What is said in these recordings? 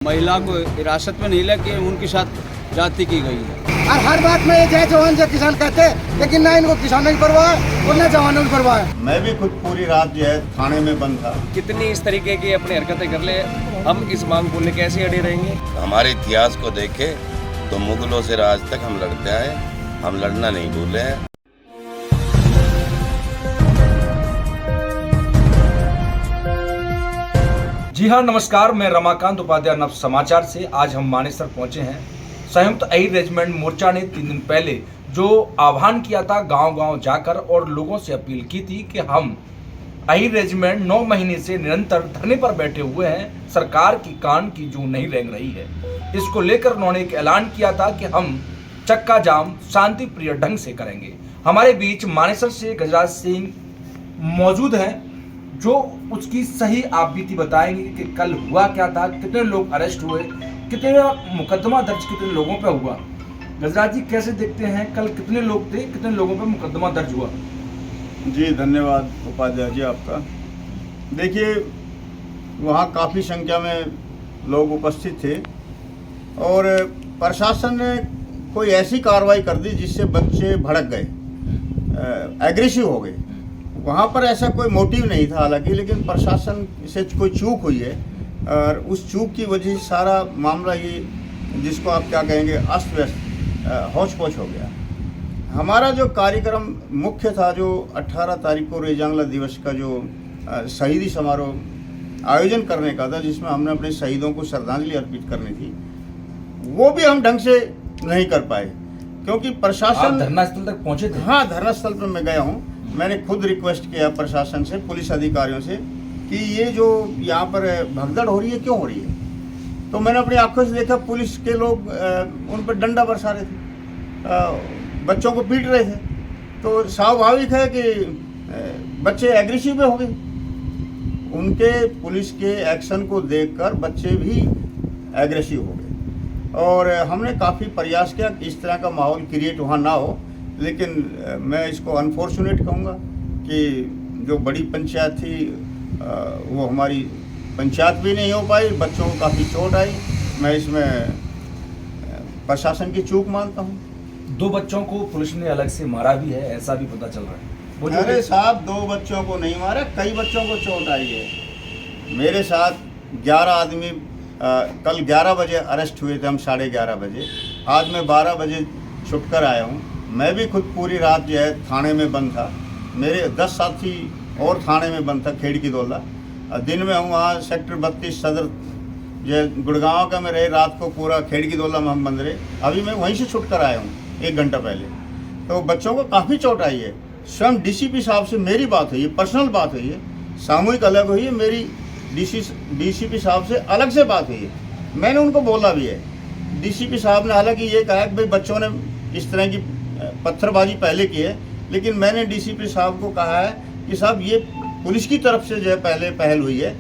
महिला को हिरासत में नहीं लेके उनके साथ जाति की गई है। और हर बात में ये जय जवान जय किसान कहते हैं, लेकिन ना इनको किसानों की परवाह है और ना जवानों की परवाह है। मैं भी खुद पूरी रात जो है थाने में बंद था। कितनी इस तरीके की अपनी हरकतें कर ले, हम इस मांग को लेकर कैसे अड़े रहेंगे। हमारे इतिहास को देखे तो मुगलों से आज तक हम लड़ते आए, हम लड़ना नहीं भूले हैं। जी हाँ, नमस्कार। मैं रमाकांत उपाध्याय नव समाचार से आज हम मानेसर पहुंचे हैं। संयुक्त अहीर रेजिमेंट मोर्चा ने 3 दिन पहले जो आह्वान किया था गांव-गांव जाकर और लोगों से अपील की थी कि हम अहीर रेजिमेंट 9 महीने से निरंतर धरने पर बैठे हुए हैं, सरकार की कान की जू नहीं रेंग रही है। इसको लेकर उन्होंने एक ऐलान किया था कि हम चक्का जाम शांति प्रिय ढंग से करेंगे। हमारे बीच मानेसर से गजराज सिंह मौजूद हैं, जो उसकी सही आप बीती बताएंगे कि कल हुआ क्या था, कितने लोग अरेस्ट हुए, कितने मुकदमा दर्ज कितने लोगों पे हुआ। गजराज जी, कैसे देखते हैं, कल कितने लोग थे, कितने लोगों पे मुकदमा दर्ज हुआ? जी धन्यवाद उपाध्याय जी आपका। देखिए, वहाँ काफ़ी संख्या में लोग उपस्थित थे और प्रशासन ने कोई ऐसी कार्रवाई कर दी जिससे बच्चे भड़क गए, एग्रेसिव हो गए। वहाँ पर ऐसा कोई मोटिव नहीं था हालांकि, लेकिन प्रशासन से कोई चूक हुई है और उस चूक की वजह से सारा मामला ये, जिसको आप क्या कहेंगे, अस्त व्यस्त होच पोच हो गया। हमारा जो कार्यक्रम मुख्य था, जो 18 तारीख को रेजांगला दिवस का जो शहीदी समारोह आयोजन करने का था, जिसमें हमने अपने शहीदों को श्रद्धांजलि अर्पित करनी थी, वो भी हम ढंग से नहीं कर पाए क्योंकि प्रशासन। धरना स्थल तक पहुंचे थे? हाँ, धरना स्थल पर मैं गया हूँ। मैंने खुद रिक्वेस्ट किया प्रशासन से, पुलिस अधिकारियों से, कि ये जो यहाँ पर भगदड़ हो रही है क्यों हो रही है। तो मैंने अपनी आंखों से देखा, पुलिस के लोग उन पर डंडा बरसा रहे थे, बच्चों को पीट रहे थे। तो स्वाभाविक है कि बच्चे एग्रेसिव हो गए। उनके पुलिस के एक्शन को देखकर बच्चे भी एग्रेसिव हो गए और हमने काफ़ी प्रयास किया कि इस तरह का माहौल क्रिएट वहाँ ना हो। लेकिन मैं इसको अनफॉर्चुनेट कहूँगा कि जो बड़ी पंचायत थी वो हमारी पंचायत भी नहीं हो पाई, बच्चों को काफ़ी चोट आई। मैं इसमें प्रशासन की चूक मानता हूँ। 2 बच्चों को पुलिस ने अलग से मारा भी है, ऐसा भी पता चल रहा है। अरे साहब, 2 बच्चों को नहीं मारा, कई बच्चों को चोट आई है। मेरे साथ 11 आदमी कल 11 बजे अरेस्ट हुए थे, हम 11:30 बजे। आज मैं 12 बजे छुटकर आया हूँ। मैं भी खुद पूरी रात जो है थाने में बंद था। मेरे 10 साथी और थाने में बंद था, खेड़की दौला। दिन में हम वहाँ सेक्टर 32 सदर जो गुड़गांव का में रहे, रात को पूरा खेड़की दौला में हम बंद रहे। अभी मैं वहीं से छुटकर आया हूँ 1 घंटा पहले। तो बच्चों को काफ़ी चोट आई है। स्वयं डीसीपी साहब से मेरी बात हुई है, पर्सनल बात हुई है, सामूहिक अलग हुई है, मेरी डीसीपी साहब से अलग से बात हुई है। मैंने उनको बोला भी है। डीसीपी साहब ने हालांकि ये कहा कि भाई बच्चों ने इस तरह की पत्थरबाजी पहले की है, लेकिन मैंने डीसीपी साहब को कहा है कि साहब ये पुलिस की तरफ से जो है पहले पहल हुई है,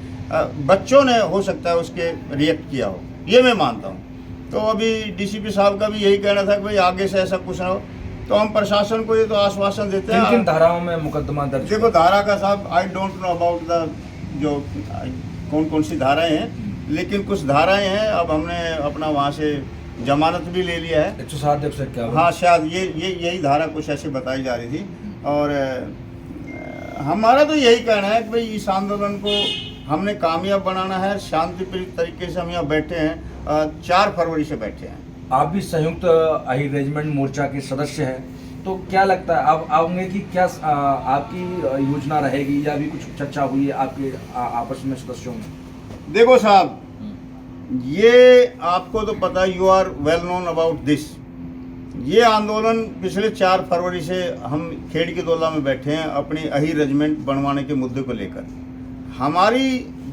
बच्चों ने हो सकता है उसके रिएक्ट किया हो, ये मैं मानता हूँ। तो अभी डीसीपी साहब का भी यही कहना था कि भाई आगे से ऐसा कुछ ना हो। तो हम प्रशासन को ये तो आश्वासन देते हैं। किन धाराओं में मुकदमा दर्ज? देखो, धारा का साहब I don't know about the जो कौन सी धाराएँ हैं, लेकिन कुछ धाराएँ हैं। अब हमने अपना वहाँ से जमानत भी ले लिया है। 107 से क्या? हाँ, शायद यही धारा कुछ ऐसे बताई जा रही थी। और हमारा तो यही कहना है कि भाई इस आंदोलन को हमने कामयाब बनाना है। शांतिप्रिय तरीके से हम यहाँ बैठे हैं, 4 फरवरी से बैठे हैं। आप भी संयुक्त अहीर रेजिमेंट मोर्चा के सदस्य हैं, तो क्या लगता है अब आगे की क्या आपकी योजना रहेगी, या भी कुछ चर्चा हुई है आपके आपस में सदस्यों में? देखो साहब, ये आपको तो पता है, you are well known about this. ये आंदोलन पिछले 4 फरवरी से हम खेड़की दौला में बैठे हैं अपनी अहीर रेजिमेंट बनवाने के मुद्दे को लेकर। हमारी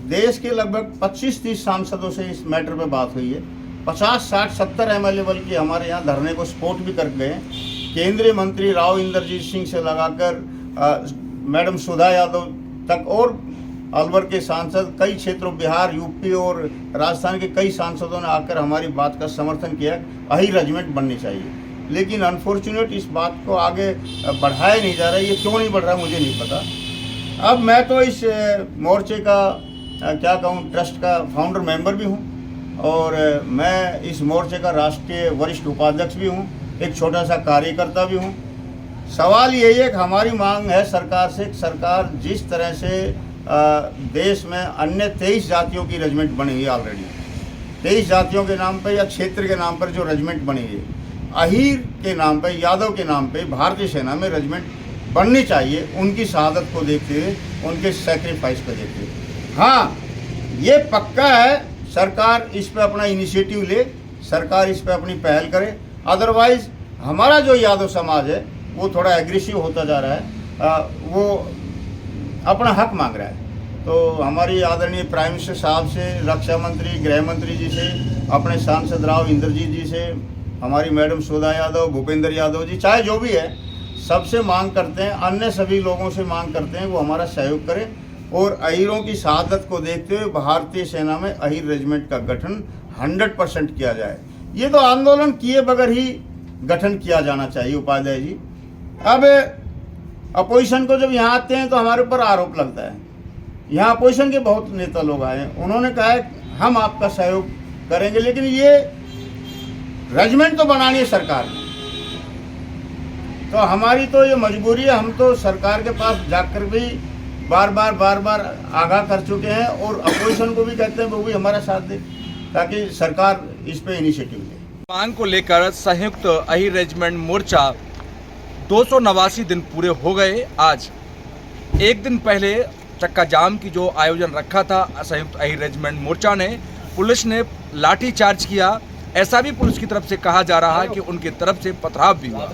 देश के लगभग 25-30 सांसदों से इस मैटर पे बात हुई है। 50, 60, 70 एमएलए बल्कि हमारे यहाँ धरने को सपोर्ट भी कर गए हैं। केंद्रीय मंत्री राव इंद्रजीत सिंह से लगाकर मैडम सुधा यादव तक और अलवर के सांसद, कई क्षेत्रों, बिहार, यूपी और राजस्थान के कई सांसदों ने आकर हमारी बात का समर्थन किया, अहीर रेजिमेंट बननी चाहिए। लेकिन अनफॉर्चुनेट इस बात को आगे बढ़ाया नहीं जा रहा है। ये क्यों नहीं बढ़ रहा मुझे नहीं पता। अब मैं तो इस मोर्चे का क्या कहूँ, ट्रस्ट का फाउंडर मेंबर भी हूँ और मैं इस मोर्चे का राष्ट्रीय वरिष्ठ उपाध्यक्ष भी हूँ, एक छोटा सा कार्यकर्ता भी हूँ। सवाल यही है कि हमारी मांग है सरकार से, सरकार जिस तरह से देश में अन्य 23 जातियों की रेजिमेंट बनी हुई है ऑलरेडी, 23 जातियों के नाम पर या क्षेत्र के नाम पर जो रेजिमेंट बनी है, अहीर के नाम पर, यादव के नाम पर भारतीय सेना में रेजिमेंट बननी चाहिए, उनकी शहादत को देखते हुए, उनके सेक्रीफाइस को देखते हुए। हाँ, ये पक्का है सरकार इस पे अपना इनिशिएटिव ले, सरकार इस पे अपनी पहल करे। अदरवाइज हमारा जो यादव समाज है वो थोड़ा एग्रेसिव होता जा रहा है, वो अपना हक मांग रहा है। तो हमारी आदरणीय प्राइम मिनिस्टर साहब से, रक्षा मंत्री, गृह मंत्री जी से, अपने सांसद राव इंद्रजीत जी से, हमारी मैडम सुधा यादव, भूपेंद्र यादव जी, चाहे जो भी है, सबसे मांग करते हैं, अन्य सभी लोगों से मांग करते हैं वो हमारा सहयोग करें और अहीरों की शहादत को देखते हुए भारतीय सेना में अहीर रेजिमेंट का गठन 100% किया जाए। ये तो आंदोलन किए बगैर ही गठन किया जाना चाहिए उपाध्याय जी। अब अपोजिशन को जब यहाँ आते हैं तो हमारे ऊपर आरोप लगता है। यहाँ अपोजिशन के बहुत नेता लोग आए हैं, उन्होंने कहा है हम आपका सहयोग करेंगे, लेकिन ये रेजिमेंट तो बनानी है सरकार ने। तो हमारी तो ये मजबूरी है, हम तो सरकार के पास जाकर भी बार बार आगाह कर चुके हैं और अपोजिशन को भी कहते हैं वो भी हमारा साथ दे ताकि सरकार इस पे इनिशिएटिव ले। मांग को लेकर संयुक्त अहीर रेजिमेंट मोर्चा 289 दिन पूरे हो गए। आज एक दिन पहले चक्का जाम की जो आयोजन रखा था संयुक्त अहीर रेजिमेंट मोर्चा ने, पुलिस ने लाठी चार्ज किया। ऐसा भी पुलिस की तरफ से कहा जा रहा है कि उनकी तरफ से पथराव भी हुआ।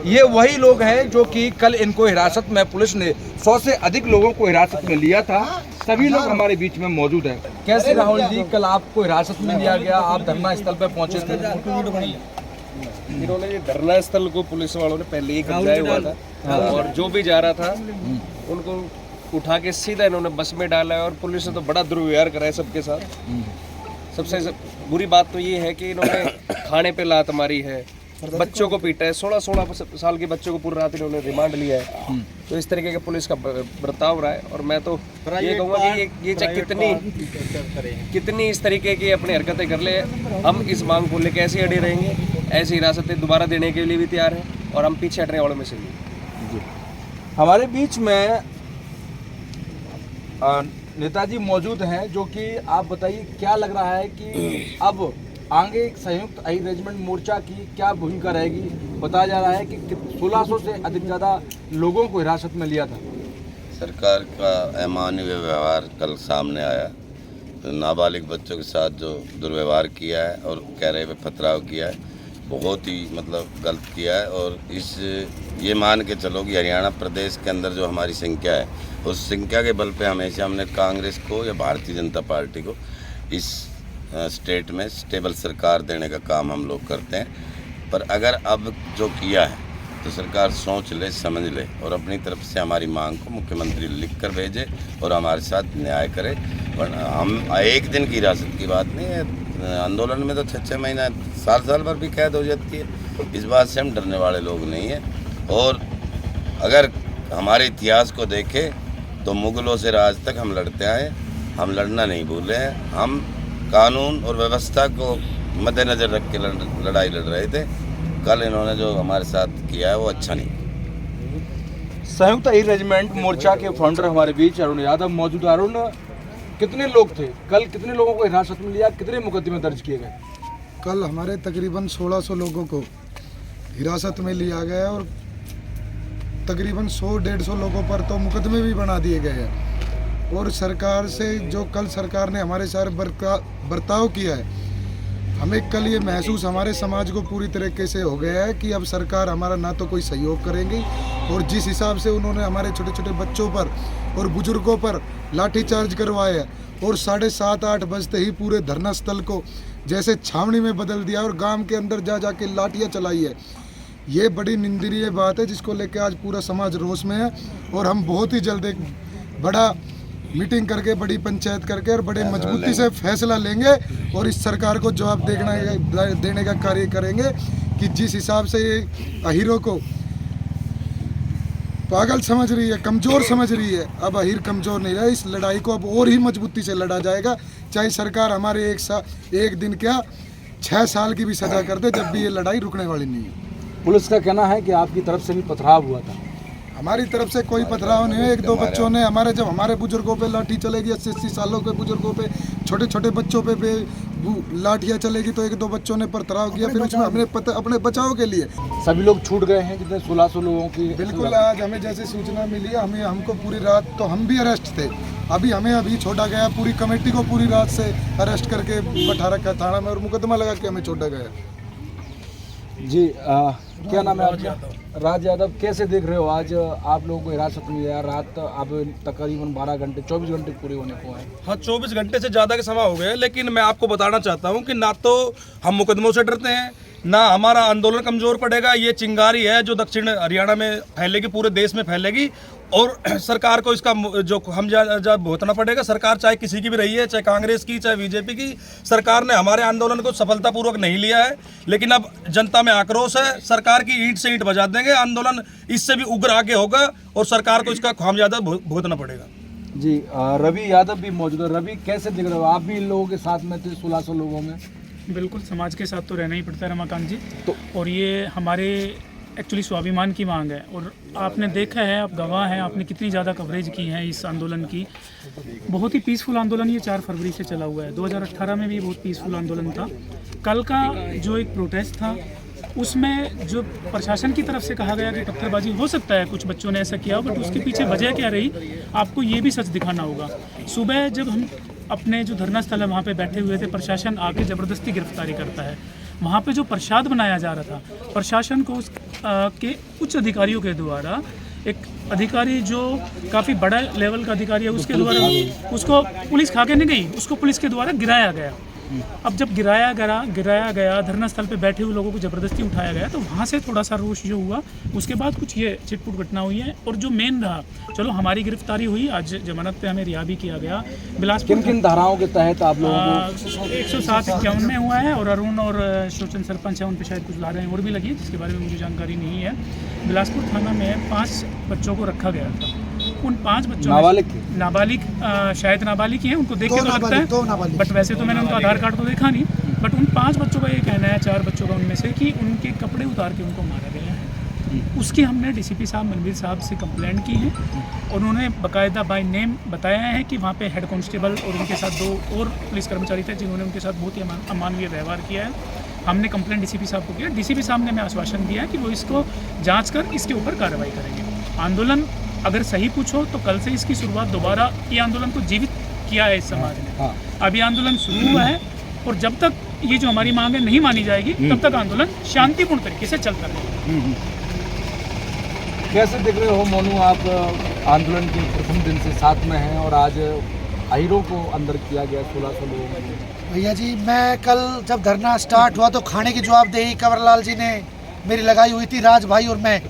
ये वही लोग हैं जो कि कल इनको हिरासत में, पुलिस ने 100 से अधिक लोगों को हिरासत में लिया था। सभी लोग हमारे बीच में मौजूद हैं। कैसे राहुल जी, कल आपको हिरासत में लिया गया, आप धरना स्थल पर पहुंचे थे? इन्होंने ये धरना स्थल को पुलिस वालों ने पहले ही कब्जा हुआ था और जो भी जा रहा था उनको उठा के सीधा इन्होंने बस में डाला है और पुलिस ने तो बड़ा दुर्व्यवहार करा है सबके साथ। सबसे बुरी बात तो ये है कि इन्होंने खाने पे लात मारी है, बच्चों को पीटा है, 16 साल के बच्चों को पूरी रात इन्होंने रिमांड लिया है। तो इस तरीके का पुलिस का बर्ताव रहा है और मैं तो ये कहूँगा कि ये चाहे कितनी इस तरीके की अपनी हरकतें कर ले, हम इस मांग को लेकर ऐसे अड़े रहेंगे, ऐसी हिरासतें दोबारा देने के लिए भी तैयार हैं और हम पीछे हटने वालों में से नहीं। हमारे बीच में नेताजी मौजूद हैं, जो कि आप बताइए क्या लग रहा है कि अब आगे संयुक्त अहीर रेजिमेंट मोर्चा की क्या भूमिका रहेगी? बताया जा रहा है कि 1600 से अधिक ज़्यादा लोगों को हिरासत में लिया था। सरकार का अमानवीय व्यवहार कल सामने आया, तो नाबालिग बच्चों के साथ जो दुर्व्यवहार किया है और कह रहे पे पथराव किया है, बहुत ही गलत किया है। और ये मान के चलो कि हरियाणा प्रदेश के अंदर जो हमारी संख्या है, उस संख्या के बल पे हमेशा हमने कांग्रेस को या भारतीय जनता पार्टी को इस स्टेट में स्टेबल सरकार देने का काम हम लोग करते हैं। पर अगर अब जो किया है तो सरकार सोच ले, समझ ले और अपनी तरफ से हमारी मांग को मुख्यमंत्री लिख कर भेजे और हमारे साथ न्याय करे। वरना हम एक दिन की हिरासत की बात नहीं है, आंदोलन में तो 6-6 महीना, साल भर भी कैद हो जाती है। इस बात से हम डरने वाले लोग नहीं हैं। और अगर हमारे इतिहास को देखें तो मुगलों से आज तक हम लड़ते आए, हम लड़ना नहीं भूले हैं। हम कानून और व्यवस्था को मद्देनज़र रख के लड़ाई लड़ रहे थे। कल इन्होंने जो हमारे साथ किया है वो अच्छा नहीं। संयुक्त अहीर रेजिमेंट मोर्चा के फाउंडर हमारे बीच अरुण यादव मौजूद। अरुण, कितने लोग थे कल, कितने लोगों को हिरासत में लिया, कितने मुकदमे दर्ज किए गए? कल हमारे तकरीबन 1600 लोगों को हिरासत में लिया गया और तकरीबन 100-150 लोगों पर तो मुकदमे भी बना दिए गए हैं। और सरकार से जो कल सरकार ने हमारे साथ बर्ताव किया है, हमें कल ये महसूस हमारे समाज को पूरी तरीके से हो गया है कि अब सरकार हमारा ना तो कोई सहयोग करेंगी और जिस हिसाब से उन्होंने हमारे छोटे छोटे बच्चों पर और बुजुर्गों पर लाठीचार्ज करवाया है और 7:30-8 बजते ही पूरे धरना स्थल को जैसे छावनी में बदल दिया और गांव के अंदर जा के लाठियाँ चलाई है, ये बड़ी निंदनीय बात है जिसको लेकर आज पूरा समाज रोष में है। और हम बहुत ही जल्द एक बड़ा मीटिंग करके, बड़ी पंचायत करके और बड़े मजबूती से फैसला लेंगे और इस सरकार को जवाब देने का कार्य करेंगे कि जिस हिसाब से ये अहीरों को पागल समझ रही है, कमज़ोर समझ रही है, अब अहीर कमज़ोर नहीं रहा। इस लड़ाई को अब और ही मजबूती से लड़ा जाएगा, चाहे सरकार हमारे एक दिन क्या 6 साल की भी सजा कर दे, जब भी ये लड़ाई रुकने वाली नहीं है। पुलिस का कहना है कि आपकी तरफ से भी पथराव हुआ था। हमारी तरफ से कोई पथराव नहीं है। 1-2 बच्चों ने जब हमारे बुजुर्गों पे लाठी चलेगी, 80-80 सालों के बुजुर्गों पे, छोटे छोटे बच्चों पे लाठियाँ चलेगी, तो 1-2 बच्चों ने पथराव किया, फिर उसमें हमने अपने बचाव के लिए सभी लोग छूट गए हैं, जितने 1600 लोगों की। बिल्कुल, आज हमें जैसे सूचना मिली हमको पूरी रात, तो हम भी अरेस्ट थे, अभी छोड़ा गया, पूरी कमेटी को पूरी रात से अरेस्ट करके बैठा रखा थाना में और मुकदमा लगा के हमें छोड़ा गया। जी क्या नाम है आपका? राज यादव। कैसे देख रहे हो आज आप लोगों को हिरासत में लिया? रात अब तकरीबन 12 घंटे 24 घंटे पूरे होने को हैं। हाँ, 24 घंटे से ज़्यादा का समय हो गया, लेकिन मैं आपको बताना चाहता हूँ कि ना तो हम मुकदमों से डरते हैं, ना हमारा आंदोलन कमज़ोर पड़ेगा। ये चिंगारी है जो दक्षिण हरियाणा में फैलेगी, पूरे देश में फैलेगी, और सरकार को इसका जो हम भुगतना पड़ेगा। सरकार चाहे किसी की भी रही है, चाहे कांग्रेस की, चाहे बीजेपी की, सरकार ने हमारे आंदोलन को सफलतापूर्वक नहीं लिया है। लेकिन अब जनता में आक्रोश है, सरकार की ईंट से ईंट बजा देंगे। आंदोलन इससे भी उग्र आगे होगा और सरकार को इसका खामियाजा भुगतना पड़ेगा। जी रवि यादव भी मौजूद है। रवि, कैसे देख रहे हो? आप भी इन लोगों के साथ में थे, 1600 लोगों में। बिल्कुल, समाज के साथ तो रहना ही पड़ता है रमाकांत जी, तो और ये हमारे एक्चुअली स्वाभिमान की मांग है। और आपने देखा है, आप गवाह हैं, आपने कितनी ज़्यादा कवरेज की है इस आंदोलन की। बहुत ही पीसफुल आंदोलन ये 4 फरवरी से चला हुआ है। 2018 में भी बहुत पीसफुल आंदोलन था। कल का जो एक प्रोटेस्ट था, उसमें जो प्रशासन की तरफ से कहा गया कि पत्थरबाजी हो सकता है, कुछ बच्चों ने ऐसा किया, बट उसके पीछे वजह क्या रही, आपको ये भी सच दिखाना होगा। सुबह जब हम अपने जो धरना स्थल है वहाँ पे बैठे हुए थे, प्रशासन आके ज़बरदस्ती गिरफ्तारी करता है। वहाँ पे जो प्रसाद बनाया जा रहा था, प्रशासन को के उच्च अधिकारियों के द्वारा, एक अधिकारी जो काफ़ी बड़ा लेवल का अधिकारी है, उसके द्वारा उसको पुलिस खा के नहीं गई, उसको पुलिस के द्वारा गिराया गया। अब जब गिराया गया धरना स्थल पे बैठे हुए लोगों को ज़बरदस्ती उठाया गया, तो वहाँ से थोड़ा सा रोष जो हुआ, उसके बाद कुछ ये छिटपुट घटना हुई है। और जो मेन रहा, चलो हमारी गिरफ्तारी हुई, आज जमानत पे हमें रिहा भी किया गया। बिलासपुर किन धाराओं के तहत आप लोगों को? 107-51 में हुआ है, और अरुण और शोचन सरपंच है, उन पर शायद कुछ धाराएं और भी लगी है, जिसके बारे में मुझे जानकारी नहीं है। बिलासपुर थाना में 5 बच्चों को रखा गया था। उन 5 बच्चों नाबालिग शायद नाबालिग ही हैं, उनको देख के तो लगता है, बट वैसे तो मैंने उनका आधार कार्ड तो देखा नहीं। बट उन 5 बच्चों का ये कहना है, 4 बच्चों का उनमें से, कि उनके कपड़े उतार के उनको मारा गया है। उसकी हमने डीसीपी साहब मनवीर साहब से कंप्लेंट की है, और उन्होंने बाकायदा बाय नेम बताया है कि वहाँ पे हेड कांस्टेबल और उनके साथ 2 और पुलिस कर्मचारी थे, जिन्होंने उनके साथ बहुत ही अमानवीय व्यवहार किया है। हमने कंप्लेंट डीसीपी साहब को किया। डीसीपी साहब ने हमें आश्वासन दिया है कि वो इसको जाँच कर इसके ऊपर कार्रवाई करेंगे। आंदोलन अगर सही पूछो तो कल से इसकी शुरुआत दोबारा, ये आंदोलन को जीवित किया है इस समाज ने। अभी आंदोलन शुरू हुआ है, और जब तक ये जो हमारी मांग है नहीं मानी जाएगी, तब तक आंदोलन शांतिपूर्ण तरीके से चलता रहेगा। कैसे देख रहे हो मोनू, आप आंदोलन के प्रथम दिन से साथ में हैं, और आज अहिरों को अंदर किया गया 1600 लोगों में? भैया जी, मैं कल जब धरना स्टार्ट हुआ तो खाने की जवाबदेही कंवरलाल जी ने मेरी लगाई हुई थी। राज भाई और मैं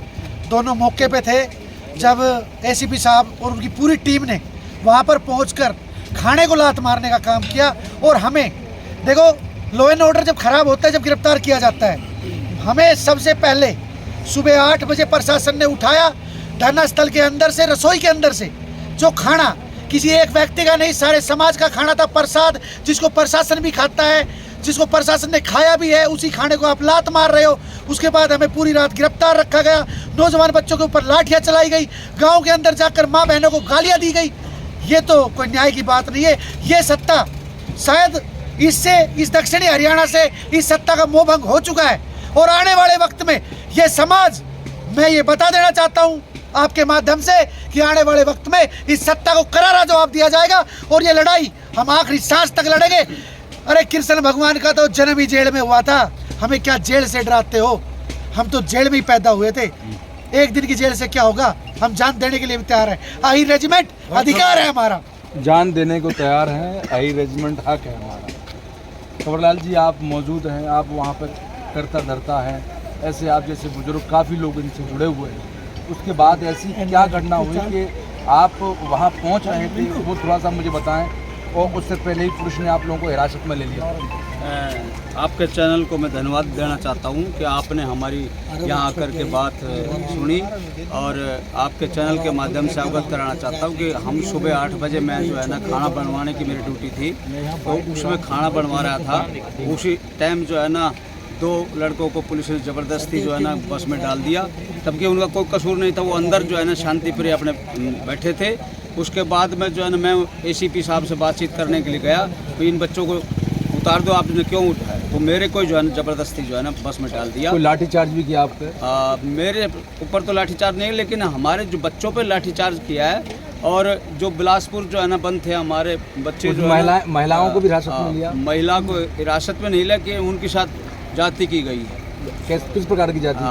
दोनों मौके पे थे जब एसीपी साहब और उनकी पूरी टीम ने वहाँ पर पहुँचकर खाने को लात मारने का काम किया। और हमें देखो, लॉ एंड ऑर्डर जब खराब होता है, जब गिरफ्तार किया जाता है, हमें सबसे पहले सुबह 8 बजे प्रशासन ने उठाया धरना स्थल के अंदर से, रसोई के अंदर से। जो खाना किसी एक व्यक्ति का नहीं, सारे समाज का खाना था, प्रसाद, जिसको प्रशासन भी खाता है, जिसको प्रशासन ने खाया भी है, उसी खाने को आप लात मार रहे हो। उसके बाद हमें पूरी रात गिरफ्तार रखा गया, नौजवान बच्चों के ऊपर लाठियां चलाई गई, गांव के अंदर जाकर माँ बहनों को गालियां दी गई। ये तो कोई न्याय की बात नहीं है। ये सत्ता शायद इससे, इस दक्षिणी हरियाणा से इस सत्ता का मोहभंग हो चुका है, और आने वाले वक्त में ये समाज, मैं ये बता देना चाहता हूँ आपके माध्यम से, कि आने वाले वक्त में इस सत्ता को करारा जवाब दिया जाएगा, और ये लड़ाई हम आखिरी सांस तक लड़ेंगे। अरे कृष्ण भगवान का तो जन्म ही जेल में हुआ था, हमें क्या जेल से डराते हो? हम तो जेल में ही पैदा हुए थे। एक दिन की जेल से क्या होगा? हम जान देने के लिए भी तैयार हैं। आई रेजिमेंट अधिकार है हमारा, जान देने को तैयार हैं। आई रेजिमेंट हक है हमारा। कंवरलाल जी, आप मौजूद हैं, आप वहाँ पर करता धरता है, ऐसे आप जैसे बुजुर्ग काफ़ी लोग इनसे जुड़े हुए हैं। उसके बाद ऐसी क्या घटना हुई कि आप वहाँ पहुँच रहे थे, वो थोड़ा सा मुझे बताएं, और उससे पहले ही पुलिस ने आप लोगों को हिरासत में ले लिया? आपके चैनल को मैं धन्यवाद देना चाहता हूँ कि आपने हमारी यहाँ आकर के बात सुनी, और आपके चैनल के माध्यम से अवगत कराना चाहता हूँ कि हम सुबह 8 बजे मैं जो है ना खाना बनवाने की मेरी ड्यूटी थी, तो उसमें खाना बनवा रहा था। उसी टाइम जो है ना 2 लड़कों को पुलिस ने ज़बरदस्ती जो है ना बस में डाल दिया, तबकि उनका कोई कसूर नहीं था, वो अंदर जो है ना शांतिप्रिय अपने बैठे थे। उसके बाद में जो है ना मैं ACP साहब से बातचीत करने के लिए गया, तो इन बच्चों को उतार दो, आपने क्यों उठाया? तो मेरे को जो है ना ज़बरदस्ती जो है ना बस में डाल दिया। कोई लाठीचार्ज भी किया आप पे? मेरे ऊपर तो लाठीचार्ज नहीं, लेकिन हमारे जो बच्चों पे लाठीचार्ज किया है। और जो बिलासपुर जो है ना बंद थे हमारे बच्चे, जो महिलाओं को भी हिरासत में लिया? महिला को हिरासत में नहीं लिया कि उनके साथ जाति की गई है। किस प्रकार की जाति?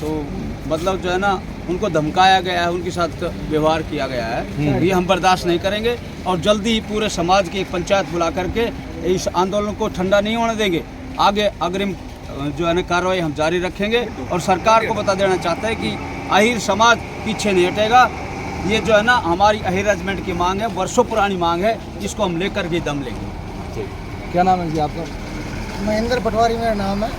तो मतलब जो है ना उनको धमकाया गया है, उनके साथ व्यवहार किया गया है, ये हम बर्दाश्त नहीं करेंगे। और जल्दी ही पूरे समाज की एक पंचायत बुला करके इस आंदोलन को ठंडा नहीं होने देंगे। आगे अग्रिम जो है ना कार्रवाई हम जारी रखेंगे, और सरकार को बता देना चाहते हैं कि अहिर समाज पीछे नहीं हटेगा। ये जो है ना हमारी अहिर रेजिमेंट की मांग है, वर्षों पुरानी मांग है, जिसको हम लेकर के दम लेंगे। क्या नाम है जी आपका? महेंद्र पटवारी मेरा नाम है,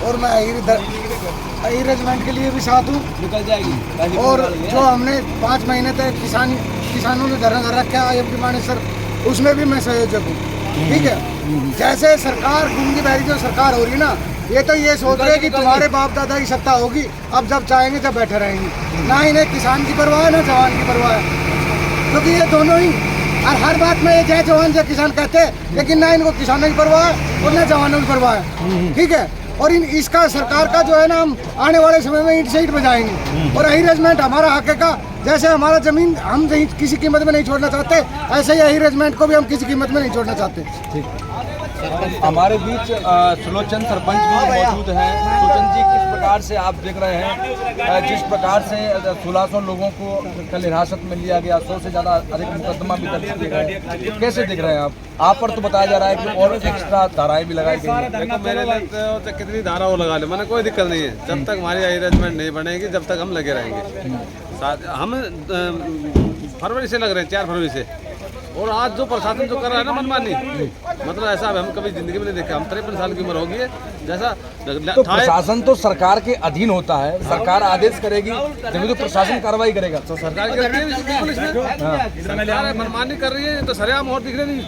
और मैं अहिर रेजिमेंट के लिए भी साथ हूँ। निकल जाएगी। और जो हमने 5 महीने तक किसानों ने धरना कर रखा है IMP मानेसर, उसमें भी मैं संयोजक हूँ। ठीक है, जैसे सरकार गूंगी बहरी जो सरकार हो रही है ना, ये तो ये सोच रहे हैं कि तुम्हारे बाप दादा की सत्ता होगी, अब जब चाहेंगे जब बैठे रहेंगे। ना इन्हें किसान की परवाह है, ना जवान की परवाह है, क्योंकि ये दोनों ही और हर बात में ये जय जवान जय किसान कहते हैं, लेकिन ना इनको किसानों की परवाह है और ना जवानों की परवाह है। ठीक है, और इसका सरकार का जो है ना हम आने वाले समय में ईंट से ईंट बजाएंगे। और अहिर रेजिमेंट हमारा हक का, जैसे हमारा जमीन हम किसी कीमत में नहीं छोड़ना चाहते, ऐसे ही अहिर रेजिमेंट को भी हम किसी कीमत में नहीं छोड़ना चाहते। ठीक। हमारे बीच सुलोचन सरपंच भी मौजूद हैं। सुलोचन जी, किस प्रकार से आप देख रहे हैं जिस प्रकार से 1600 लोगों को कल हिरासत में लिया गया, 100 से ज़्यादा अधिक मुकदमा भी दर्ज किए गए, कैसे देख रहे हैं आप पर तो बताया जा रहा है कि और एक्स्ट्रा धाराएं भी लगाई गई हैं। देखो मेरे लिए तो कितनी धारा वो लगा ले, मैंने कोई दिक्कत नहीं है। जब तक हमारी अरेंजमेंट नहीं बनेगी, जब तक हम लगे रहेंगे। हम फरवरी से लग रहे हैं, 4 फरवरी से। और आज जो प्रशासन जो कर रहा है ना मनमानी, मतलब ऐसा हम कभी जिंदगी में नहीं देखा। हम 53 साल की उम्र होगी है, जैसा तो प्रशासन तो सरकार के अधीन होता है, सरकार आदेश करेगी तभी तो प्रशासन कार्रवाई करेगा। तो सरकार पुलिस सरकार मनमानी कर रही है, तो सरेआम और दिख रही नहीं।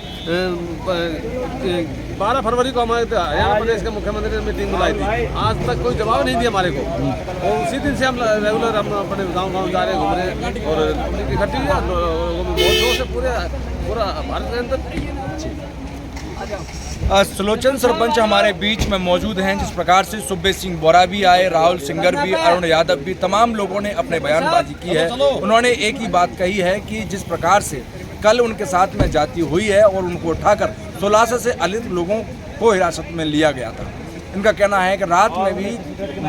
12 फरवरी को हमारे हरियाणा प्रदेश के मुख्यमंत्री ने मीटिंग बुलाई थी, आज तक कोई जवाब नहीं दिया हमारे को। और उसी दिन से हम रेगुलर हम अपने गाँव जा रहे हैं, घूम रहे हैं, और इकट्ठी हुई बहुत जोर से पूरा भारत के अंदर। सुलोचन सरपंच हमारे बीच में मौजूद हैं। जिस प्रकार से सुब्बे सिंह बोरा भी आए, राहुल सिंगर भी, अरुण यादव भी, तमाम लोगों ने अपने बयानबाजी की है। उन्होंने एक ही बात कही है कि जिस प्रकार से कल उनके साथ में जाति हुई है और उनको उठाकर 1600 से अधिक लोगों को हिरासत में लिया गया था। इनका कहना है कि रात में भी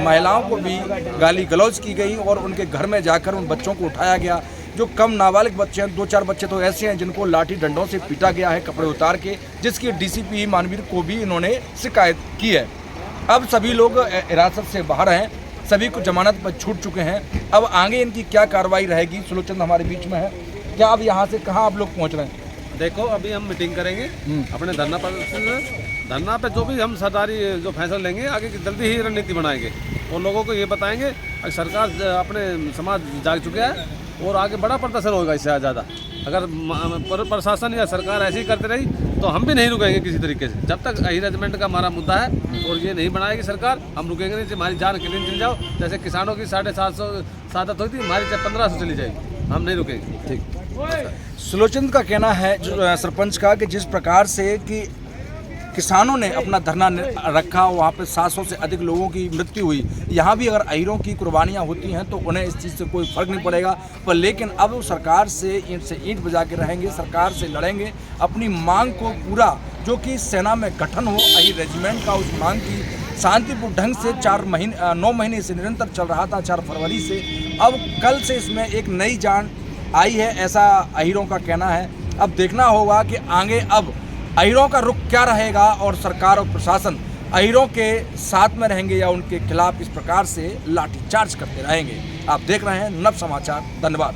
महिलाओं को भी गाली गलौज की गई और उनके घर में जाकर उन बच्चों को उठाया गया। जो कम नाबालिग बच्चे हैं, 2-4 बच्चे तो ऐसे हैं जिनको लाठी डंडों से पीटा गया है कपड़े उतार के, जिसकी DCP मानवीर को भी इन्होंने शिकायत की है। अब सभी लोग हिरासत से बाहर हैं, सभी को जमानत पर छूट चुके हैं। अब आगे इनकी क्या कार्रवाई रहेगी? सुलोचन हमारे बीच में है। क्या अब यहाँ से कहाँ आप लोग पहुँच रहे हैं? देखो अभी हम मीटिंग करेंगे अपने धरना पे, जो भी हम सरकारी जो फैसला लेंगे आगे की जल्दी ही रणनीति बनाएंगे और लोगों को ये बताएंगे कि सरकार अपने समाज जाग चुका है और आगे बड़ा प्रदर्शन होगा इससे ज़्यादा। अगर प्रशासन या सरकार ऐसे ही करते रही तो हम भी नहीं रुकेंगे किसी तरीके से। जब तक अहिर रेजिमेंट का हमारा मुद्दा है और ये नहीं बनाएगी सरकार, हम रुकेंगे नहीं। हमारी जान के लिए चल जाओ, जैसे किसानों की 750 शहादत हुई थी, हमारी 1500 चली जाएगी, हम नहीं रुकेंगे। ठीक। सुलोचन का कहना है सरपंच का कि जिस प्रकार से कि किसानों ने अपना धरना रखा, वहाँ पे 700 से अधिक लोगों की मृत्यु हुई। यहाँ भी अगर अहिरों की कुर्बानियाँ होती हैं तो उन्हें इस चीज़ से कोई फर्क नहीं पड़ेगा, पर लेकिन अब सरकार से ईंट बजा के रहेंगे, सरकार से लड़ेंगे, अपनी मांग को पूरा, जो कि सेना में गठन हो अहिर रेजिमेंट का, उस मांग की शांतिपूर्ण ढंग से 9 महीने से निरंतर चल रहा था। 4 फरवरी से अब कल से इसमें एक नई जान आई है, ऐसा अहिरों का कहना है। अब देखना होगा कि आगे अब अहिरों का रुख क्या रहेगा और सरकार और प्रशासन अहिरों के साथ में रहेंगे या उनके खिलाफ इस प्रकार से लाठीचार्ज करते रहेंगे। आप देख रहे हैं नव समाचार। धन्यवाद।